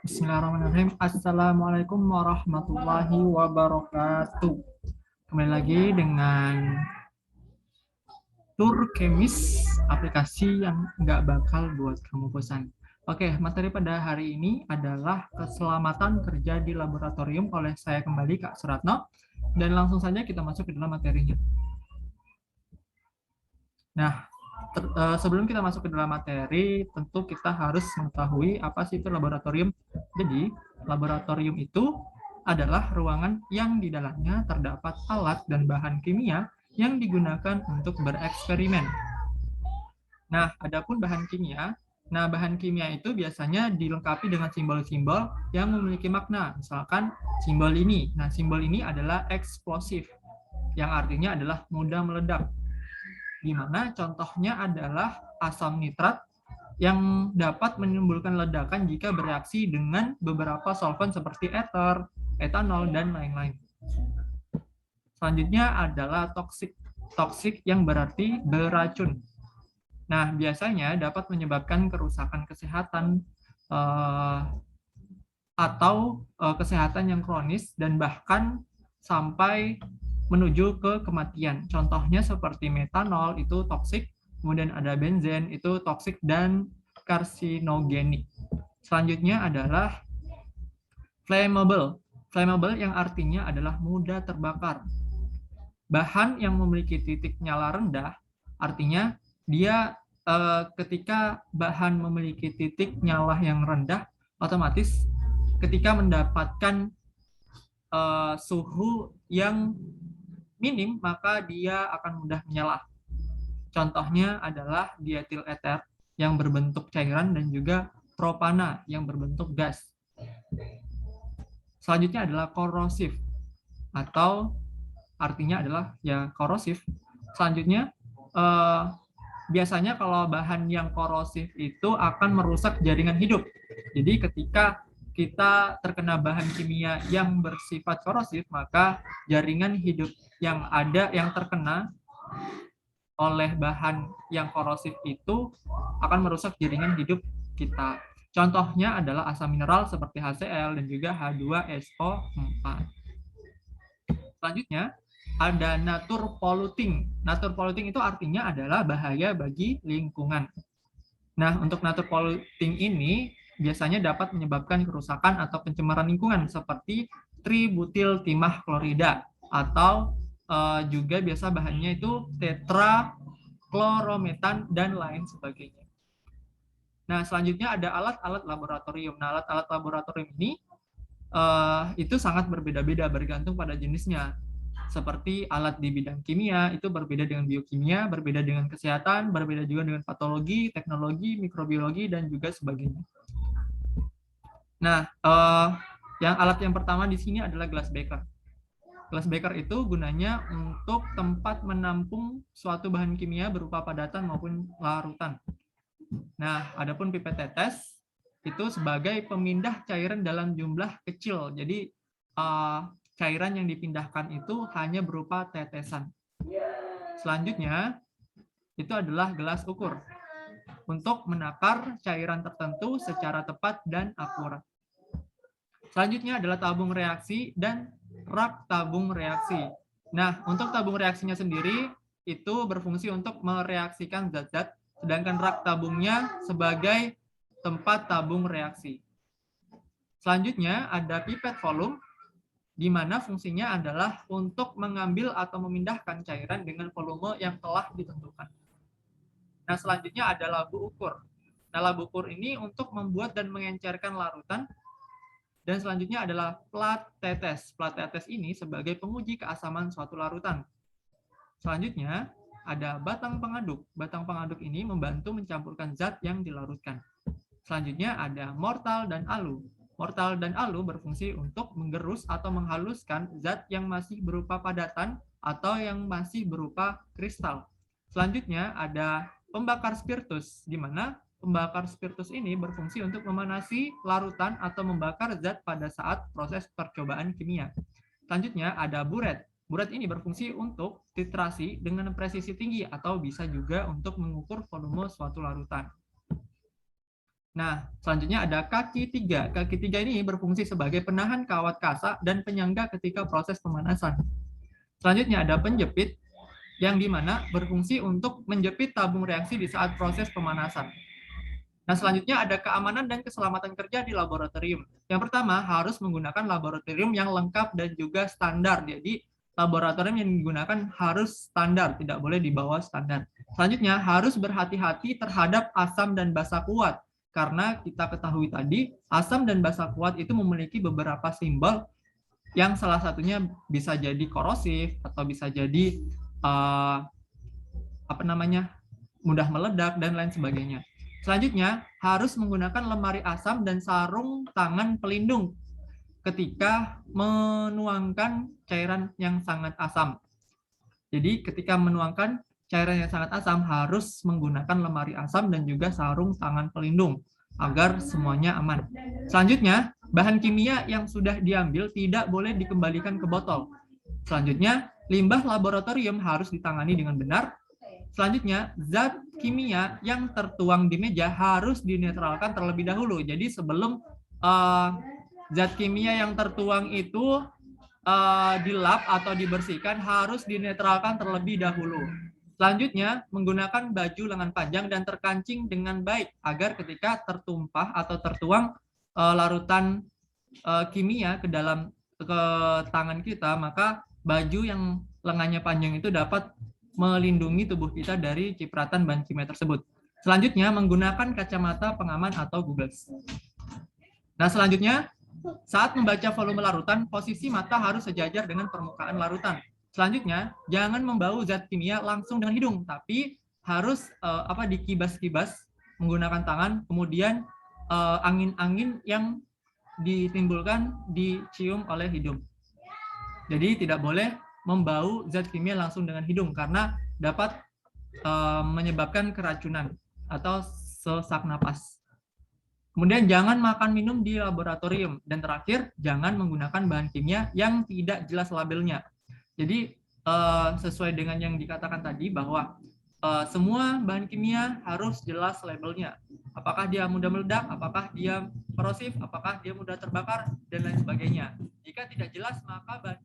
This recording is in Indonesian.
Bismillahirrahmanirrahim. Assalamualaikum warahmatullahi wabarakatuh. Kembali lagi dengan Tur Kemis, aplikasi yang nggak bakal buat kamu bosan. Oke, materi pada hari ini adalah keselamatan kerja di laboratorium oleh saya kembali Kak Suratno. Dan langsung saja kita masuk ke dalam materinya. Nah, sebelum kita masuk ke dalam materi, tentu kita harus mengetahui apa sih itu laboratorium. Jadi, laboratorium itu adalah ruangan yang di dalamnya terdapat alat dan bahan kimia yang digunakan untuk bereksperimen. Nah, adapun bahan kimia, bahan kimia itu biasanya dilengkapi dengan simbol-simbol yang memiliki makna. Misalkan simbol ini. Nah, simbol ini adalah eksplosif, yang artinya adalah mudah meledak. Di mana contohnya adalah asam nitrat yang dapat menimbulkan ledakan jika bereaksi dengan beberapa solvent seperti ether, etanol, dan lain-lain. Selanjutnya adalah toksik. Toksik yang berarti beracun. Nah, biasanya dapat menyebabkan kerusakan kesehatan atau kesehatan yang kronis dan bahkan sampai menuju ke kematian. Contohnya seperti metanol itu toksik, kemudian ada benzen itu toksik dan karsinogenik. Selanjutnya adalah flammable. Flammable yang artinya adalah mudah terbakar. Bahan yang memiliki titik nyala rendah artinya dia ketika bahan memiliki titik nyala yang rendah, otomatis ketika mendapatkan suhu yang minim, maka dia akan mudah menyala. Contohnya adalah dietil eter yang berbentuk cairan dan juga propana yang berbentuk gas. Selanjutnya adalah korosif atau artinya adalah ya korosif. Selanjutnya biasanya kalau bahan yang korosif itu akan merusak jaringan hidup. Jadi ketika kita terkena bahan kimia yang bersifat korosif, maka jaringan hidup yang ada yang terkena oleh bahan yang korosif itu akan merusak jaringan hidup kita. Contohnya adalah asam mineral seperti HCl dan juga H2SO4. Selanjutnya ada nature polluting. Nature polluting itu artinya adalah bahaya bagi lingkungan. Nah, untuk nature polluting ini biasanya dapat menyebabkan kerusakan atau pencemaran lingkungan seperti tributil timah klorida atau juga biasa bahannya itu tetraklorometan dan lain sebagainya. Nah, selanjutnya ada alat-alat laboratorium. Nah, alat-alat laboratorium ini itu sangat berbeda-beda bergantung pada jenisnya. Seperti alat di bidang kimia itu berbeda dengan biokimia, berbeda dengan kesehatan, berbeda juga dengan patologi, teknologi, mikrobiologi, dan juga sebagainya. Nah, yang alat yang pertama di sini adalah glass beaker. Glass beaker itu gunanya untuk tempat menampung suatu bahan kimia berupa padatan maupun larutan. Nah, adapun pipet tetes itu sebagai pemindah cairan dalam jumlah kecil. Jadi cairan yang dipindahkan itu hanya berupa tetesan. Selanjutnya itu adalah gelas ukur untuk menakar cairan tertentu secara tepat dan akurat. Selanjutnya adalah tabung reaksi dan rak tabung reaksi. Nah, untuk tabung reaksinya sendiri itu berfungsi untuk mereaksikan zat-zat, sedangkan rak tabungnya sebagai tempat tabung reaksi. Selanjutnya ada pipet volume, di mana fungsinya adalah untuk mengambil atau memindahkan cairan dengan volume yang telah ditentukan. Nah, selanjutnya ada labu ukur. Nah, labu ukur ini untuk membuat dan mengencerkan larutan. Dan selanjutnya adalah plat tetes. Plat tetes ini sebagai penguji keasaman suatu larutan. Selanjutnya ada batang pengaduk. Batang pengaduk ini membantu mencampurkan zat yang dilarutkan. Selanjutnya ada mortal dan alu. Mortal dan alu berfungsi untuk menggerus atau menghaluskan zat yang masih berupa padatan atau yang masih berupa kristal. Selanjutnya ada pembakar spiritus, di mana pembakar spiritus ini berfungsi untuk memanasi larutan atau membakar zat pada saat proses percobaan kimia. Selanjutnya ada buret. Buret ini berfungsi untuk titrasi dengan presisi tinggi atau bisa juga untuk mengukur volume suatu larutan. Nah, selanjutnya ada kaki 3. Kaki 3 ini berfungsi sebagai penahan kawat kasa dan penyangga ketika proses pemanasan. Selanjutnya ada penjepit, yang dimana berfungsi untuk menjepit tabung reaksi di saat proses pemanasan. Nah, selanjutnya ada keamanan dan keselamatan kerja di laboratorium. Yang pertama, harus menggunakan laboratorium yang lengkap dan juga standar. Jadi, laboratorium yang digunakan harus standar, tidak boleh di bawah standar. Selanjutnya, harus berhati-hati terhadap asam dan basa kuat. Karena kita ketahui tadi, asam dan basa kuat itu memiliki beberapa simbol yang salah satunya bisa jadi korosif atau bisa jadi mudah meledak dan lain sebagainya. Selanjutnya, harus menggunakan lemari asam dan sarung tangan pelindung ketika menuangkan cairan yang sangat asam. Jadi, ketika menuangkan cairan yang sangat asam, harus menggunakan lemari asam dan juga sarung tangan pelindung agar semuanya aman. Selanjutnya, bahan kimia yang sudah diambil tidak boleh dikembalikan ke botol. Selanjutnya, limbah laboratorium harus ditangani dengan benar. Selanjutnya, zat kimia yang tertuang di meja harus dinetralkan terlebih dahulu. Jadi sebelum zat kimia yang tertuang itu dilap atau dibersihkan harus dinetralkan terlebih dahulu. Selanjutnya, menggunakan baju lengan panjang dan terkancing dengan baik agar ketika tertumpah atau tertuang larutan kimia ke tangan kita, maka baju yang lengannya panjang itu dapat melindungi tubuh kita dari cipratan bahan kimia tersebut. Selanjutnya, menggunakan kacamata pengaman atau goggles. Nah, selanjutnya, saat membaca volume larutan, posisi mata harus sejajar dengan permukaan larutan. Selanjutnya, jangan membau zat kimia langsung dengan hidung, tapi harus dikibas-kibas menggunakan tangan, kemudian angin-angin yang ditimbulkan dicium oleh hidung. Jadi tidak boleh membau zat kimia langsung dengan hidung karena dapat menyebabkan keracunan atau sesak napas. Kemudian jangan makan minum di laboratorium. Dan terakhir, jangan menggunakan bahan kimia yang tidak jelas labelnya. Jadi sesuai dengan yang dikatakan tadi bahwa semua bahan kimia harus jelas labelnya. Apakah dia mudah meledak, apakah dia korosif, apakah dia mudah terbakar, dan lain sebagainya. Jika tidak jelas, maka bahan